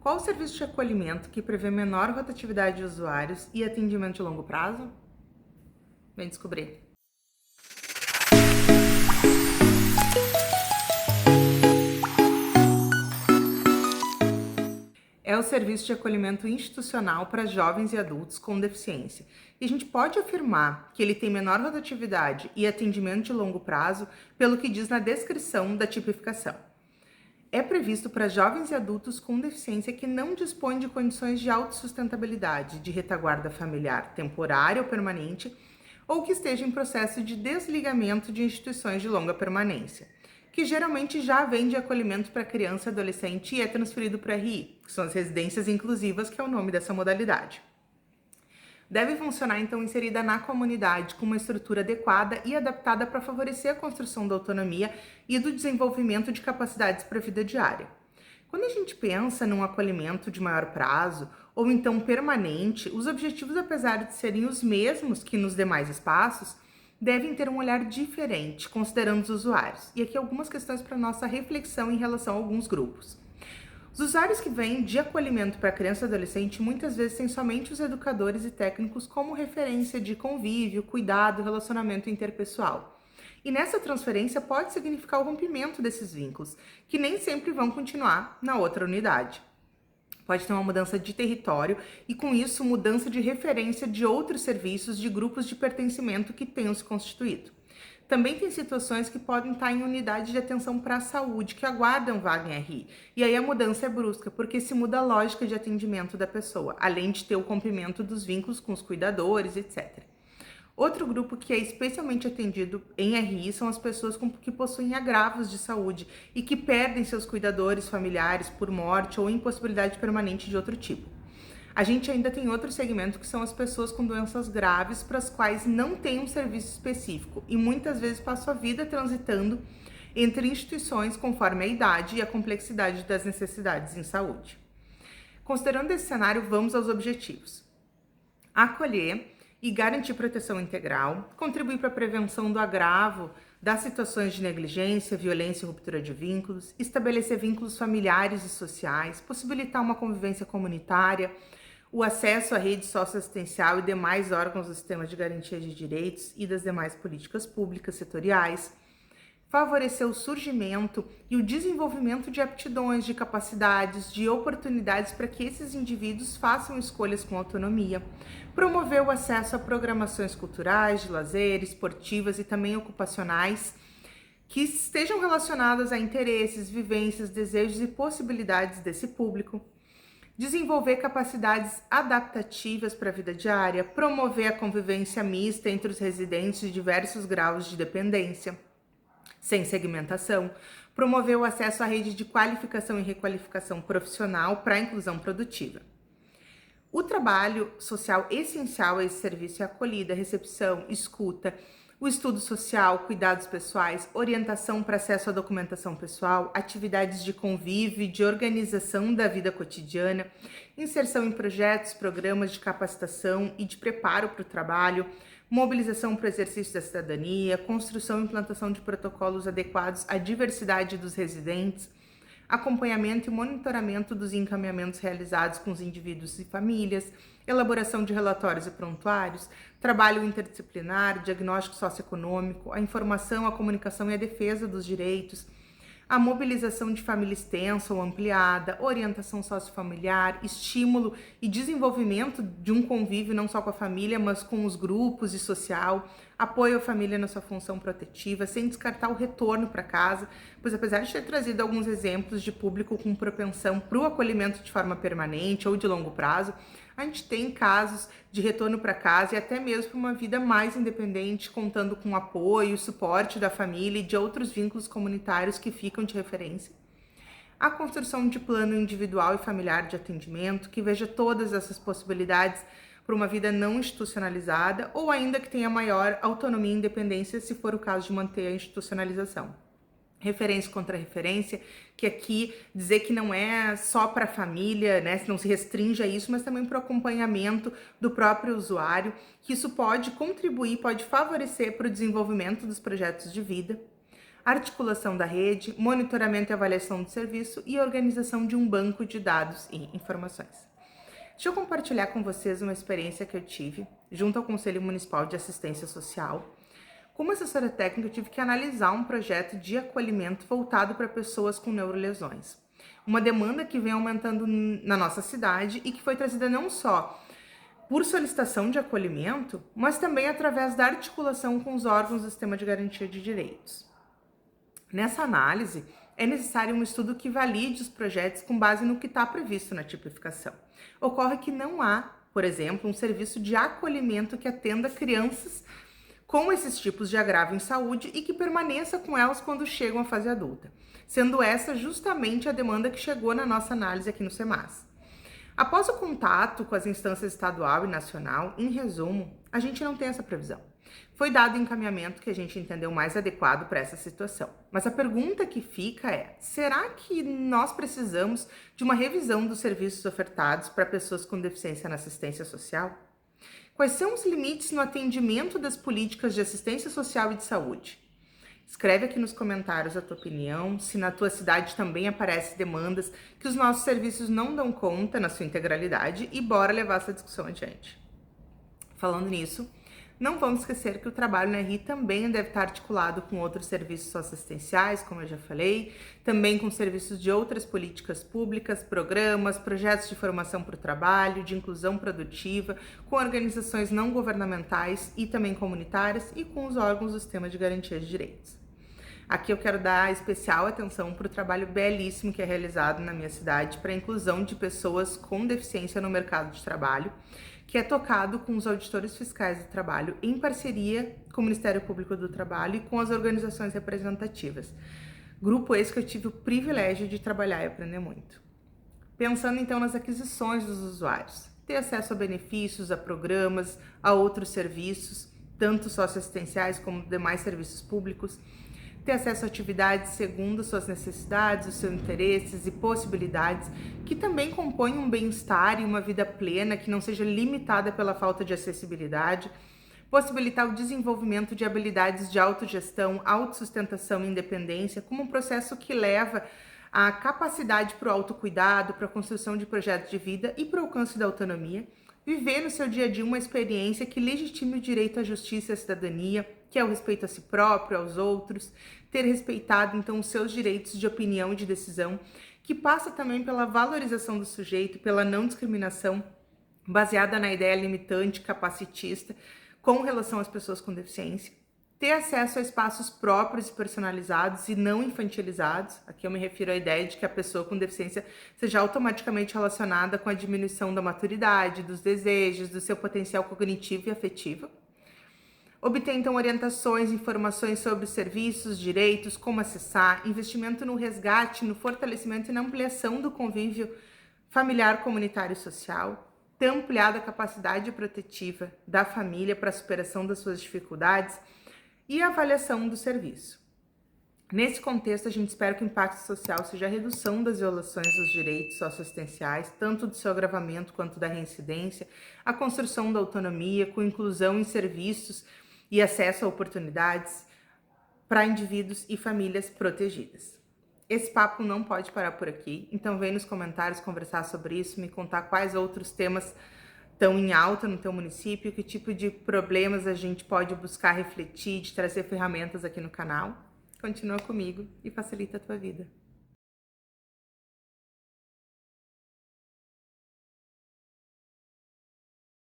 Qual o serviço de acolhimento que prevê menor rotatividade de usuários e atendimento de longo prazo? Vem descobrir. É o serviço de acolhimento institucional para jovens e adultos com deficiência. E a gente pode afirmar que ele tem menor rotatividade e atendimento de longo prazo pelo que diz na descrição da tipificação. É previsto para jovens e adultos com deficiência que não dispõem de condições de autossustentabilidade, de retaguarda familiar temporária ou permanente, ou que estejam em processo de desligamento de instituições de longa permanência, que geralmente já vem de acolhimento para criança e adolescente e é transferido para RI, que são as residências inclusivas, que é o nome dessa modalidade. Deve funcionar, então, inserida na comunidade com uma estrutura adequada e adaptada para favorecer a construção da autonomia e do desenvolvimento de capacidades para a vida diária. Quando a gente pensa num acolhimento de maior prazo ou então permanente, os objetivos, apesar de serem os mesmos que nos demais espaços, devem ter um olhar diferente, considerando os usuários. E aqui algumas questões para nossa reflexão em relação a alguns grupos. Os usuários que vêm de acolhimento para criança e adolescente muitas vezes têm somente os educadores e técnicos como referência de convívio, cuidado, relacionamento interpessoal. E nessa transferência pode significar o rompimento desses vínculos, que nem sempre vão continuar na outra unidade. Pode ter uma mudança de território e, com isso, mudança de referência de outros serviços de grupos de pertencimento que tenham se constituído. Também tem situações que podem estar em unidade de atenção para a saúde, que aguardam vaga em RI. E aí a mudança é brusca, porque se muda a lógica de atendimento da pessoa, além de ter o rompimento dos vínculos com os cuidadores, etc. Outro grupo que é especialmente atendido em RI são as pessoas que possuem agravos de saúde e que perdem seus cuidadores familiares por morte ou impossibilidade permanente de outro tipo. A gente ainda tem outro segmento que são as pessoas com doenças graves para as quais não tem um serviço específico e muitas vezes passam a vida transitando entre instituições conforme a idade e a complexidade das necessidades em saúde. Considerando esse cenário, vamos aos objetivos. Acolher e garantir proteção integral, contribuir para a prevenção do agravo das situações de negligência, violência e ruptura de vínculos, estabelecer vínculos familiares e sociais, possibilitar uma convivência comunitária, o acesso à rede socioassistencial e demais órgãos do sistema de garantia de direitos e das demais políticas públicas setoriais, favorecer o surgimento e o desenvolvimento de aptidões, de capacidades, de oportunidades para que esses indivíduos façam escolhas com autonomia, promover o acesso a programações culturais, de lazer, esportivas e também ocupacionais que estejam relacionadas a interesses, vivências, desejos e possibilidades desse público, desenvolver capacidades adaptativas para a vida diária, promover a convivência mista entre os residentes de diversos graus de dependência, sem segmentação, promover o acesso à rede de qualificação e requalificação profissional para a inclusão produtiva. O trabalho social essencial a esse serviço é a acolhida, recepção, escuta, o estudo social, cuidados pessoais, orientação para acesso à documentação pessoal, atividades de convívio e de organização da vida cotidiana, inserção em projetos, programas de capacitação e de preparo para o trabalho, mobilização para o exercício da cidadania, construção e implantação de protocolos adequados à diversidade dos residentes, acompanhamento e monitoramento dos encaminhamentos realizados com os indivíduos e famílias, elaboração de relatórios e prontuários, trabalho interdisciplinar, diagnóstico socioeconômico, a informação, a comunicação e a defesa dos direitos, a mobilização de família extensa ou ampliada, orientação sociofamiliar, estímulo e desenvolvimento de um convívio não só com a família, mas com os grupos e social, apoio à família na sua função protetiva, sem descartar o retorno para casa, pois apesar de ter trazido alguns exemplos de público com propensão para o acolhimento de forma permanente ou de longo prazo, a gente tem casos de retorno para casa e até mesmo para uma vida mais independente, contando com o apoio e suporte da família e de outros vínculos comunitários que ficam de referência. A construção de plano individual e familiar de atendimento, que veja todas essas possibilidades para uma vida não institucionalizada ou ainda que tenha maior autonomia e independência, se for o caso de manter a institucionalização. Referência contra referência, que aqui dizer que não é só para a família, né, não se restringe a isso, mas também para o acompanhamento do próprio usuário, que isso pode contribuir, pode favorecer para o desenvolvimento dos projetos de vida. articulação da rede, monitoramento e avaliação do serviço e organização de um banco de dados e informações. Deixa eu compartilhar com vocês uma experiência que eu tive junto ao Conselho Municipal de Assistência Social. Como assessora técnica, eu tive que analisar um projeto de acolhimento voltado para pessoas com neurolesões. Uma demanda que vem aumentando na nossa cidade e que foi trazida não só por solicitação de acolhimento, mas também através da articulação com os órgãos do Sistema de Garantia de Direitos. Nessa análise, é necessário um estudo que valide os projetos com base no que está previsto na tipificação. Ocorre que não há, por exemplo, um serviço de acolhimento que atenda crianças com esses tipos de agravio em saúde e que permaneça com elas quando chegam à fase adulta, sendo essa justamente a demanda que chegou na nossa análise aqui no SEMAS. Após o contato com as instâncias estadual e nacional, em resumo, a gente não tem essa previsão. Foi dado o encaminhamento que a gente entendeu mais adequado para essa situação. Mas a pergunta que fica é: será que nós precisamos de uma revisão dos serviços ofertados para pessoas com deficiência na assistência social? Quais são os limites no atendimento das políticas de assistência social e de saúde? Escreve aqui nos comentários a tua opinião, se na tua cidade também aparecem demandas que os nossos serviços não dão conta na sua integralidade e bora levar essa discussão adiante. Falando nisso, não vamos esquecer que o trabalho na RI também deve estar articulado com outros serviços assistenciais, como eu já falei, também com serviços de outras políticas públicas, programas, projetos de formação para o trabalho, de inclusão produtiva, com organizações não governamentais e também comunitárias e com os órgãos do Sistema de Garantia de Direitos. Aqui eu quero dar especial atenção para o trabalho belíssimo que é realizado na minha cidade para a inclusão de pessoas com deficiência no mercado de trabalho, que é tocado com os auditores fiscais do trabalho em parceria com o Ministério Público do Trabalho e com as organizações representativas. Grupo esse que eu tive o privilégio de trabalhar e aprender muito. Pensando então nas aquisições dos usuários, ter acesso a benefícios, a programas, a outros serviços, tanto socioassistenciais como demais serviços públicos, ter acesso a atividades segundo suas necessidades, os seus interesses e possibilidades, que também compõem um bem-estar e uma vida plena que não seja limitada pela falta de acessibilidade, possibilitar o desenvolvimento de habilidades de autogestão, autossustentação e independência, como um processo que leva à capacidade para o autocuidado, para a construção de projetos de vida e para o alcance da autonomia, viver no seu dia a dia uma experiência que legitime o direito à justiça e à cidadania, que é o respeito a si próprio, aos outros, ter respeitado então os seus direitos de opinião e de decisão, que passa também pela valorização do sujeito, pela não discriminação, baseada na ideia limitante, capacitista, com relação às pessoas com deficiência, ter acesso a espaços próprios e personalizados e não infantilizados. Aqui eu me refiro à ideia de que a pessoa com deficiência seja automaticamente relacionada com a diminuição da maturidade, dos desejos, do seu potencial cognitivo e afetivo. Obter, então, orientações, informações sobre serviços, direitos, como acessar, investimento no resgate, no fortalecimento e na ampliação do convívio familiar, comunitário e social, ter ampliado a capacidade protetiva da família para a superação das suas dificuldades e a avaliação do serviço. Nesse contexto, a gente espera que o impacto social seja a redução das violações dos direitos socioassistenciais, tanto do seu agravamento quanto da reincidência, a construção da autonomia, com inclusão em serviços e acesso a oportunidades para indivíduos e famílias protegidas. Esse papo não pode parar por aqui, então vem nos comentários conversar sobre isso, me contar quais outros temas estão em alta no teu município, que tipo de problemas a gente pode buscar refletir, de trazer ferramentas aqui no canal. Continua comigo e facilita a tua vida.